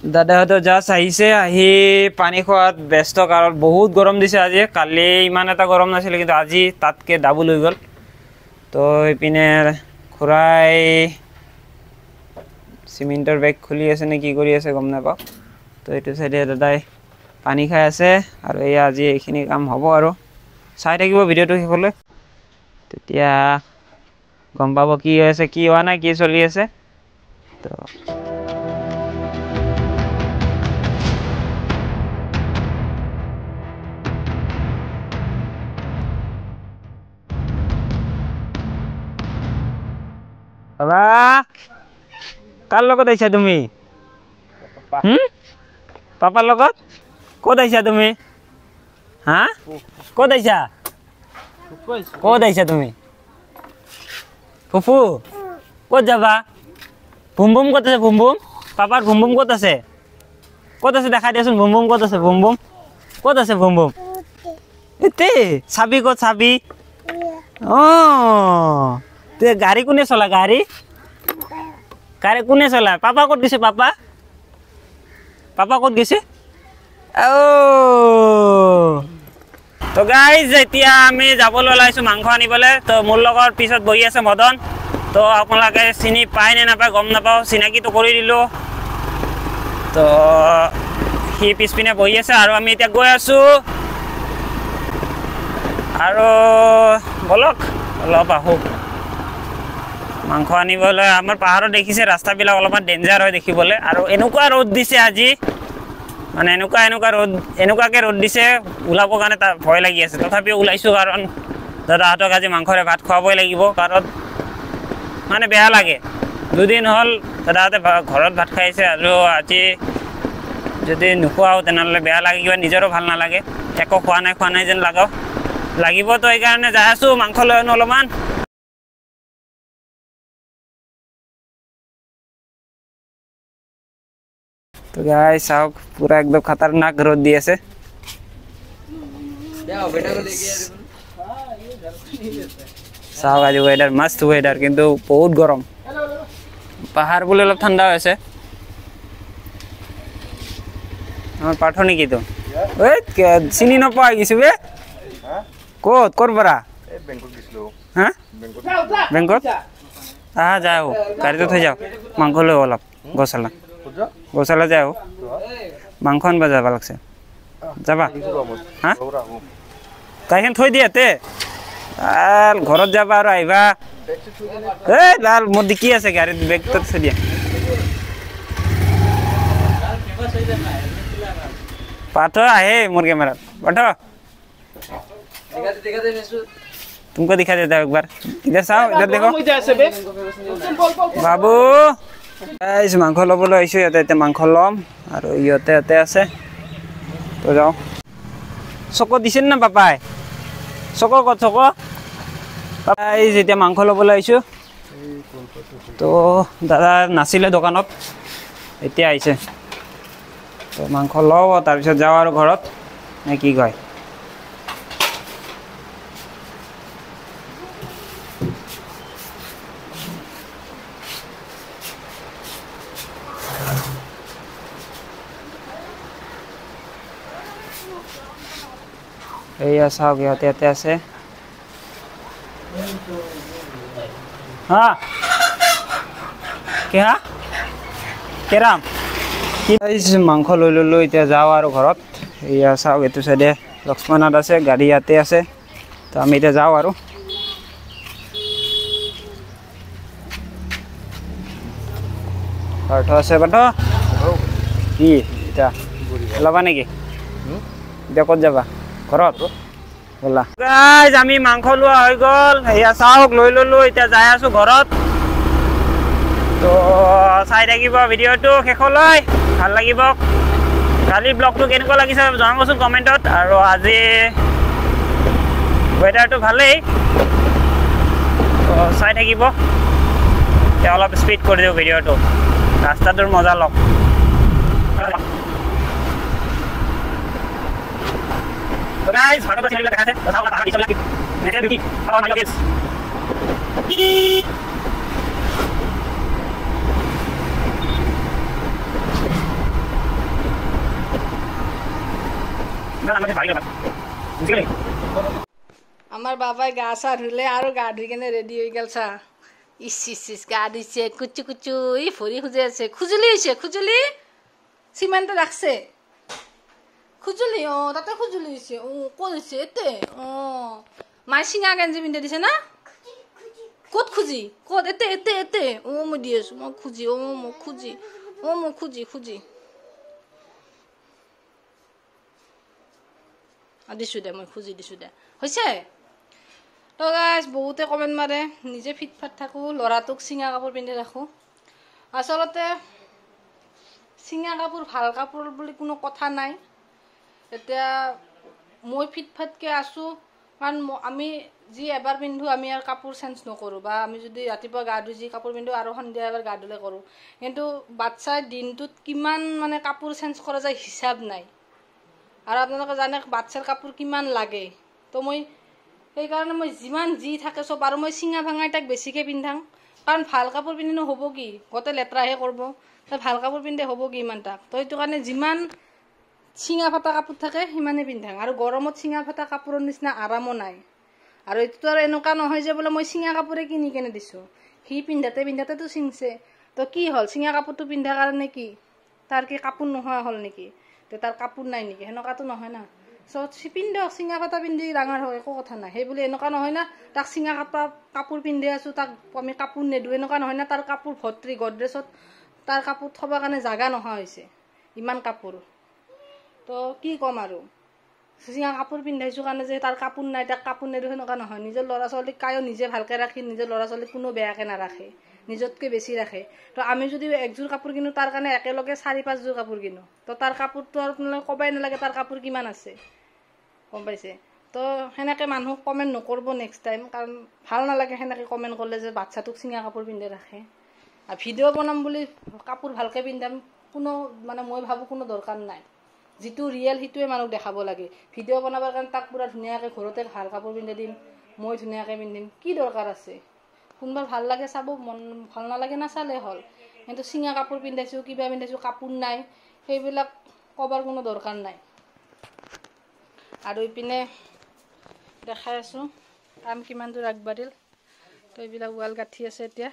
দাদাহঁতে জাষ্ট আহিছে, আহি পানী খোৱাত ব্যস্ত, কাৰণ বহুত গৰম দিছে আজি। কালি ইমান এটা গৰম নাছিলে, কিন্তু আজি তাতকৈ ডাবল হৈ গ'ল। তো এইপিনে খুৰাই চিমেণ্টৰ বেগ খুলি আছে নে কি কৰি আছে গম নাপাওঁ। তো এইটো চাইডে দাদাই পানী খাই আছে, আৰু এয়া আজি এইখিনি কাম হ'ব। আৰু চাই থাকিব ভিডিঅ'টো শেষলৈ, তেতিয়া গম পাব কি হৈ আছে, কি হোৱা নাই, কি চলি আছে। তো বাবা, কাৰ লগত আহিছা তুমি? পাপাৰ লগত? ক'ত আহিছা তুমি? হা, ক'ত আহিছা? ক'ত আহিছা তুমি? ফুফু, ক'ত যাবা? ভুম ভুম ক'ত আছে? ভুম ভুম, পাপাৰ ভুম ভুম ক'ত আছে? ক'ত আছে দেখাই দিয়াচোন। ভুম ভুম ক'ত আছে? ভুম ভুম ক'ত আছে? ভুম ভুম এতে। চাবি ক'ত? চাবি তে গাড়ী কোনে চলা? গাড়ী কোনে চলায়? পাপা ক'ত গৈছে? পাপা ক'ত গৈছে? তো গাইজ, এতিয়া আমি যাবলৈ ওলাইছোঁ মাংস আনিবলৈ। তো মোৰ লগত পিছত বহি আছে মদন। তো আপোনালোকে চিনি পায় নে নাপায় গম নাপাওঁ, চিনাকিটো কৰি দিলোঁ। তো সি পিছপিনে বহি আছে, আৰু আমি এতিয়া গৈ আছোঁ। আৰু বলক অলপ আহোঁ মাংস আনিবলৈ। আমাৰ পাহাৰত দেখিছে ৰাস্তাবিলাক অলপমান ডেঞ্জাৰ হয় দেখিবলৈ, আৰু এনেকুৱা ৰ'দ দিছে আজি, মানে এনেকুৱাকৈ ৰ'দ দিছে, ওলাবৰ কাৰণে তাৰ ভয় লাগি আছে। তথাপিও ওলাইছোঁ, কাৰণ দাদাহঁতক আজি মাংসৰে ভাত খুৱাবই লাগিব। কাৰণ মানে বেয়া লাগে, দুদিন হ'ল দাদাহঁতে ঘৰত ভাত খাইছে, আৰু আজি যদি নোখোৱাও তেনেহ'লে বেয়া লাগে, কিবা নিজৰো ভাল নালাগে। একো খোৱা নাই যেন লাগিব। তো সেইকাৰণে যাই আছোঁ মাংস লৈ আনো অলপমান। তো গাইজ চাওক, পুৰা একদম খাতাৰনাক ৰ'দ দি আছে। চাওক আজি ৱেডাৰ মস্ত ৱেডাৰ, কিন্তু বহুত গৰম। পাহাৰ বোলে অলপ ঠাণ্ডা হৈছে। আমাৰ পাঠো নেকি তো? চিনি নপোৱা গেছো বে। ক'ৰ পৰা? হা, বেংকত? যাও, গাড়ীতে থৈ যাও। মাংস লৈ অলপ গছালা যাও, মাংস আনবা যাবা লাগছে। যাবা? হা, গাড়ীখন থৈ দিয়া তে, ঘৰত যাবা আৰু আহিবা। লাল মোৰ কি আছে গাড়ীত, বেগটো থৈ দিয়া। पाठ आहे मोर कैमरा। पाठ तुमको दिखा देता हूँ एक बार। इधर साओ, इधर देखो बाबू। मांस लबले आइसो, इते मांस लम, और इते आछे। तो जाओ। चको दिছে ना पापाय? चको कत? चको पापाय जेतिया मांस लबले आइसो, तो दादा नाছিলে দোকানত, এতিয়া আইছে। তো মাংস লওঁ, তাৰপিছত যাওঁ আৰু ঘৰত, নে কি কয়? এইয়া চাওক, ইহঁতে ইয়াতে আছে। হা কেহা কেৰাম মাংস লৈ ললো, এতিয়া যাওঁ আৰু ঘৰত। এয়া চাওক, এইটো চাইডে লক্ষ্মণত আছে, গাড়ী ইয়াতে আছে। তো আমি এতিয়া যাওঁ আৰু। পাৰ্থ আছে? পাৰ্থ কি এতিয়া ওলাবা নেকি? এতিয়া ক'ত যাবা? ঘৰত ব'লা। গাইজ, আমি মাংস লোৱা হৈ গ'ল। এয়া চাওক, লৈ ললো, এতিয়া যাই আছো ঘৰত। তো চাই থাকিব ভিডিঅ'টো শেষলৈ, ভাল লাগিব। কালি ব্লগটো কেনেকুৱা লাগিছে জনাবচোন কমেণ্টত। আৰু আজি ৱেডাৰটো ভালেই, তো চাই থাকিব। এতিয়া অলপ স্পীড কৰি দিওঁ ভিডিঅ'টো, ৰাস্তাটোৰ মজা লওক। guys, ভালো তো ছেলেগুলো দেখা আছে, তো আমরা তাহার পিছনে লাগি নেচে দেখি ভালো না গাইস। আমার বাবাই গা চা ধুলে আৰু গা ধুই কেনে ৰেডি হৈ গেল চা ইচ ইচ ইচ গা ধুইছে কুচু কুচু ই ভৰি খুজে আছে খুজুলি হৈছে খুজুলি চিমেণ্টে ৰাখছে খুজুলি তাতে খুজুলি হৈছে ক'ত হৈছে এতে মায়ে চিঙা গেঞ্জি পিন্ধি দিছে না ক'ত খুজি ক'ত এতে এতে এতে মই দি আছো মই খুজি মোক খুজি মোক খুজি খুজি দিছোঁ দে মই খুজি দিছোঁ দে হৈছে তো গাইজ বহুতে কমেণ্ট মাৰে নিজে ফিট ফাট থাকোঁ ল'ৰাটোক চিঙা কাপোৰ পিন্ধি ৰাখোঁ আচলতে চিঙা কাপোৰ ভাল কাপোৰ বুলি কোনো কথা নাই এতিয়া মই ফিট ফাটকৈ আছোঁ কাৰণ আমি যি এবাৰ পিন্ধোঁ আমি আৰু কাপোৰ চেঞ্জ নকৰোঁ বা আমি যদি ৰাতিপুৱা গা ধুই যি কাপোৰ পিন্ধোঁ আৰু সন্ধিয়া এবাৰ গা ধুলে কৰোঁ কিন্তু বাচ্ছাই দিনটোত কিমান মানে কাপোৰ চেঞ্জ কৰা যায় হিচাপ নাই আৰু আপোনালোকে জানে বাচ্ছাৰ কাপোৰ কিমান লাগে তো মই সেইকাৰণে মই যিমান যি থাকে চব আৰু মই চিঙা ভাঙাই তাক বেছিকৈ পিন্ধাং কাৰণ ভাল কাপোৰ পিন্ধিনো হ'ব কি গোটেই লেতেৰাহে কৰিব তাই ভাল কাপোৰ পিন্ধে হ'ব কি ইমান তাক তো সেইটো কাৰণে যিমান চিঙা ফটা কাপোৰ থাকে সিমানেই পিন্ধাং আৰু গৰমত চিঙা ফটা কাপোৰৰ নিচিনা আৰামো নাই আৰু এইটোতো আৰু এনেকুৱা নহয় যে বোলে মই চিঙা কাপোৰে কিনি কেনে দিছোঁ সি পিন্ধাতেতো চিঙছে তো কি হ'ল চিঙা কাপোৰটো পিন্ধাৰ কাৰণে কি তাৰ কি কাপোৰ নোহোৱা হ'ল নেকি তো তাৰ কাপোৰ নাই নেকি সেনেকুৱাতো নহয় না চ' পিন্ধক চিঙা কাটা পিন্ধি ডাঙৰ হয় একো কথা নাই সেই বুলি এনেকুৱা নহয় না তাক চিঙা কাটা কাপোৰ পিন্ধি আছোঁ তাক আমি কাপোৰ নেদোঁ এনেকুৱা নহয় না তাৰ কাপোৰ ভৰ্তি গডৰেজত তাৰ কাপোৰ থবৰ কাৰণে জাগা নোহোৱা হৈছে ইমান কাপোৰ তো কি ক'ম আৰু চিঙা কাপোৰ পিন্ধাইছোঁ কাৰণে যে তাৰ কাপোৰ নাই তাক কাপোৰ নেদোঁ সেনেকুৱা নহয় নিজৰ ল'ৰা ছোৱালীক কায়ো নিজে ভালকৈ ৰাখি নিজৰ ল'ৰা ছোৱালীক কোনো বেয়াকৈ নাৰাখে নিজতকৈ বেছি ৰাখে তো আমি যদি একযোৰ কাপোৰ কিনো তাৰ কাৰণে একেলগে 4-5 যোৰ কাপোৰ কিনো তো তাৰ কাপোৰটো আৰু ক'বাই নালাগে তাৰ কাপোৰ কিমান আছে গম পাইছে তো সেনেকৈ মানুহক কমেণ্ট নকৰিব নেক্সট টাইম কাৰণ ভাল নালাগে সেনেকৈ কমেণ্ট কৰিলে যে বাচ্ছাটোক চিঙা কাপোৰ পিন্ধি ৰাখে আৰু ভিডিঅ' বনাম বুলি কাপোৰ ভালকৈ পিন্ধাম কোনো মানে মই ভাবোঁ কোনো দৰকাৰ নাই যিটো ৰিয়েল সেইটোৱে মানুহক দেখাব লাগে ভিডিঅ' বনাবৰ কাৰণে তাক পূৰা ধুনীয়াকৈ ঘৰতে ভাল কাপোৰ পিন্ধি দিম মই ধুনীয়াকৈ পিন্ধিম কি দৰকাৰ আছে কোনোবাৰ ভাল লাগে চাব মন ভাল নালাগে নাচালে হ'ল কিন্তু চিঙা কাপোৰ পিন্ধাইছোঁ কিবা পিন্ধাইছোঁ কাপোৰ নাই সেইবিলাক ক'বৰ কোনো দৰকাৰ নাই আৰু ইপিনে দেখাই আছোঁ কাম কিমান দূৰ আগবাঢ়িল তো এইবিলাক ৱাল গাঁঠি আছে এতিয়া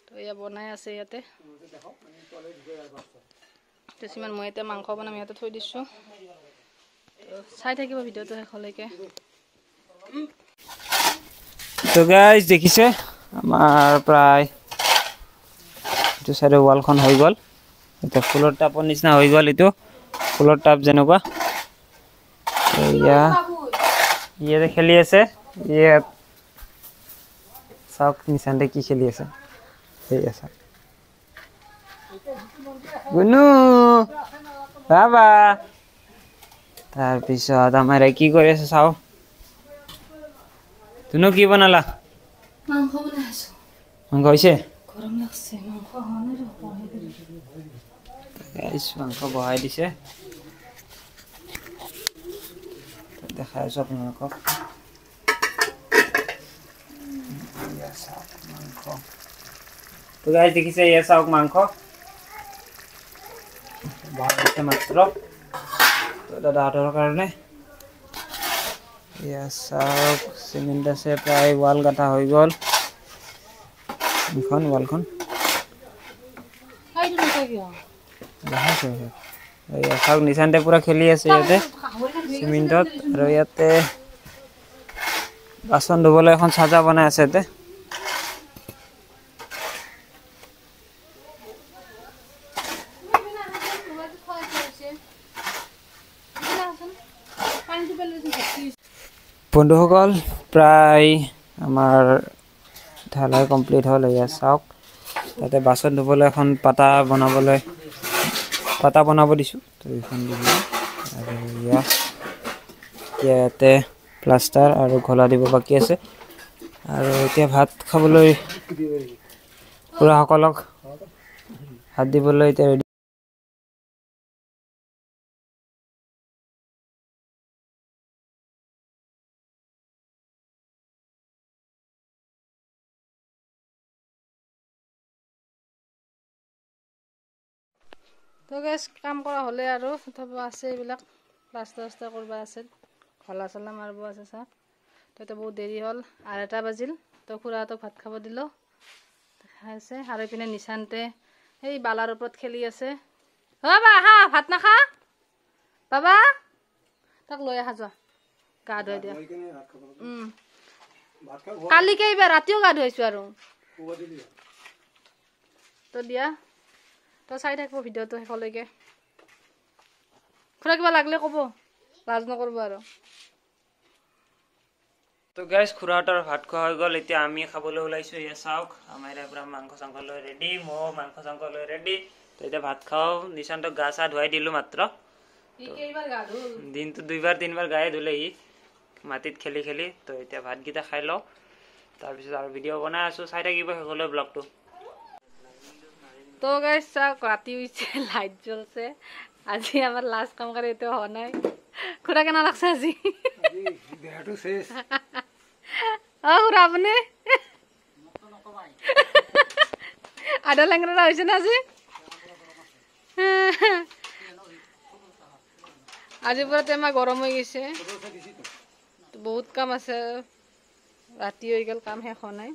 তো এয়া বনাই আছে ইয়াতে তো সিমান মই এতিয়া মাংস বনাম ইয়াতে থৈ দিছোঁ তো চাই থাকিব ভিডিঅ'টো শেষলৈকে তো গাইজ দেখিছে আমাৰ প্ৰায় এইটো চাইডে ৱালখন হৈ গ'ল এতিয়া ফুলৰ টাপৰ নিচিনা হৈ গ'ল এইটো ফুলৰ টাপ যেনেকুৱা ইয়াতে খেলি আছে ইয়াত চাওক নিচানতে কি খেলি আছে সেই আছে গুনু বাবা তাৰপিছত আমাৰ কি কৰি আছে চাও তুনো কি বনালা মাংস বনাইছোঁ মাংস হৈছে গৰম লাগছে মাংস হোৱা নাই মাংস বহাই দিছে দেখাই আছোঁ আপোনালোকক মাংস তো গাইজ দেখিছে এয়া চাওক মাংস বহাই দিছে মাত্ৰ তো দাদাহঁতৰ কাৰণে এয়া চাওক চিমেণ্ট আছে প্ৰায় ৱাল গাঁঠা হৈ গ'ল এইখন ৱালখন এয়া চাওক নিচানতে পূৰা খেলি আছে ইয়াতে চিমেণ্টত আৰু ইয়াতে বাচন ধুবলৈ এখন চাজা বনাই আছে ইয়াতে বন্ধুসকল প্ৰায় আমাৰ ঢালাই কমপ্লিট হ'ল এয়া চাওক তাতে বাচন ধুবলৈ এখন পাতা বনাব দিছোঁ তো এইখন দিলোঁ আৰু ইয়াতে প্লাষ্টাৰ আৰু ঘলা দিব বাকী আছে আৰু এতিয়া ভাত খাবলৈ খুৰাসকলক ভাত দিবলৈ এতিয়া ৰেডি তো গেছ কাম কৰা হ'লে আৰু তথাপিও আছে এইবিলাক প্লাষ্টাৰ কৰিব আছে ঘলা চলা মাৰিব আছে চব তো এতিয়া বহুত দেৰি হ'ল 2:30 বাজিল তো খুৰাহঁতক ভাত খাব দিলোঁ খাই আছে আৰু এইপিনে নিশান্তে সেই বালাৰ ওপৰত খেলি আছে বাবা আহা ভাত নাখা বাবা তাক লৈ আহা যোৱা গা ধুৱাই দিয়া কালিকে এইবাৰ ৰাতিও গা ধুৱাইছো আৰু তো দিয়া তো চাই থাকিব ভিডিঅ'টো শেষলৈকে খুৰা কিবা লাগলে ক'ব লাজ নকৰিব আৰু তো গাইজ খুৰাহঁতৰ ভাত খোৱা হৈ গ'ল এতিয়া আমি খাবলৈ ওলাইছোঁ এয়া চাওক আমাৰ ইয়াৰ পৰা মাংস চাংস লৈ ৰেডি ময়ো মাংস চাংস লৈ ৰেডি তো এতিয়া ভাত খাওঁ নিশান্তক গা চা ধুৱাই দিলোঁ মাত্ৰ দিনটো 2-বাৰ 3বাৰ গায়ে ধুলে ই মাটিত খেলি খেলি তো এতিয়া ভাতকেইটা খাই লওঁ তাৰপিছত আৰু ভিডিঅ' বনাই আছোঁ চাই থাকিব শেষলৈ ব্লগটো তো গাইজ চাওক ৰাতি হৈছে লাইট জ্বলছে আজি আমাৰ লাষ্ট কাম কৰি এইটো হোৱা নাই খুৰা কেনা লাগছে আজি খুৰা আপুনি আধা লেংৰা হৈছে না আজি আজিৰ পৰা টেমা গৰম হৈ গৈছে বহুত কাম আছে ৰাতি হৈ গ'ল কাম শেষ হোৱা নাই